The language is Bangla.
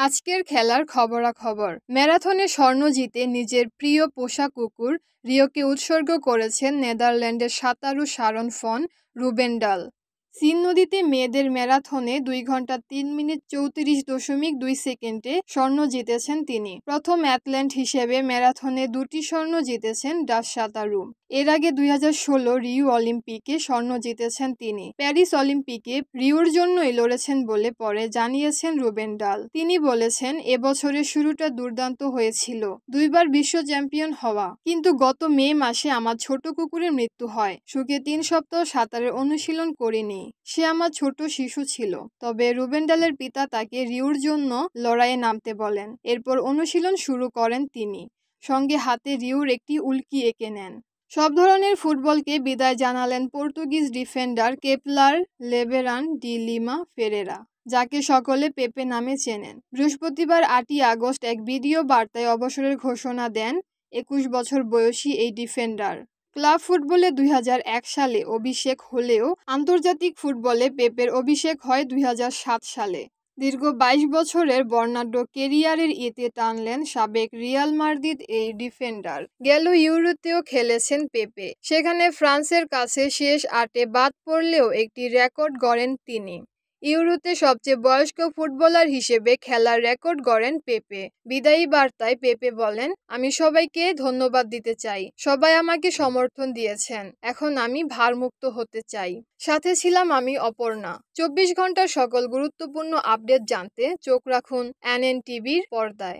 আজকের খেলার খবরাখবর। ম্যারাথনে স্বর্ণ জিতে নিজের প্রিয় পোষা কুকুর রিওকে উৎসর্গ করেছেন নেদারল্যান্ডের সাঁতারু শারন ফন রুবেন্ডাল। সিন নদীতে মেয়েদের ম্যারাথনে 2 ঘন্টা 3 মিনিট 34.2 সেকেন্ডে স্বর্ণ জিতেছেন তিনি। প্রথম অ্যাথলেট হিসেবে ম্যারাথনে 2টি স্বর্ণ জিতেছেন ডাচ সাঁতারু। এর আগে 2016 রিও অলিম্পিকে স্বর্ণ জিতেছেন তিনি। প্যারিস অলিম্পিকে রিওর জন্যই লড়েছেন বলে পরে জানিয়েছেন রুবেন্ডাল। তিনি বলেছেন, এবছরের শুরুটা দুর্দান্ত হয়েছিল, 2বার বিশ্ব চ্যাম্পিয়ন হওয়া, কিন্তু গত মে মাসে আমার ছোট কুকুরের মৃত্যু হয়। সুখে 3 সপ্তাহ সাঁতারের অনুশীলন করিনি। সে আমার ছোট শিশু ছিল। তবে রুবেন্ডালের পিতা তাকে রিওর জন্য লড়াইয়ে নামতে বলেন। এরপর অনুশীলন শুরু করেন তিনি। সঙ্গে হাতে রিওর একটি উল্কি এঁকে নেন। সব ধরনের ফুটবলকে বিদায় জানালেন Portuguese defender Kepler Laveran de Lima Ferreira, যাকে সকলে পেপে নামে চেনেন। বৃহস্পতিবার 8ই আগস্ট এক ভিডিও বার্তায় অবসরের ঘোষণা দেন 21 বছর বয়সী এই ডিফেন্ডার। ক্লাব ফুটবলে 2001 সালে অভিষেক হলেও আন্তর্জাতিক ফুটবলে পেপের অভিষেক হয় 2007 সালে। দীর্ঘ 22 বছরের বর্ণাঢ্য কেরিয়ারের ইতি টানলেন সাবেক রিয়াল মাদ্রিদ এই ডিফেন্ডার। গেল ইউরোতেও খেলেছেন পেপে। সেখানে ফ্রান্সের কাছে শেষ 8-এ বাদ পড়লেও একটি রেকর্ড গড়েন তিনি। ইউরোতে সবচেয়ে বয়স্ক ফুটবলার হিসেবে খেলার রেকর্ড গড়েন পেপে। বিদায়ী বার্তায় পেপে বলেন, আমি সবাইকে ধন্যবাদ দিতে চাই। সবাই আমাকে সমর্থন দিয়েছেন। এখন আমি ভারমুক্ত হতে চাই। সাথে ছিলাম আমি অপর্ণা। 24 ঘন্টার সকল গুরুত্বপূর্ণ আপডেট জানতে চোখ রাখুন এনএন টিভির পর্দায়।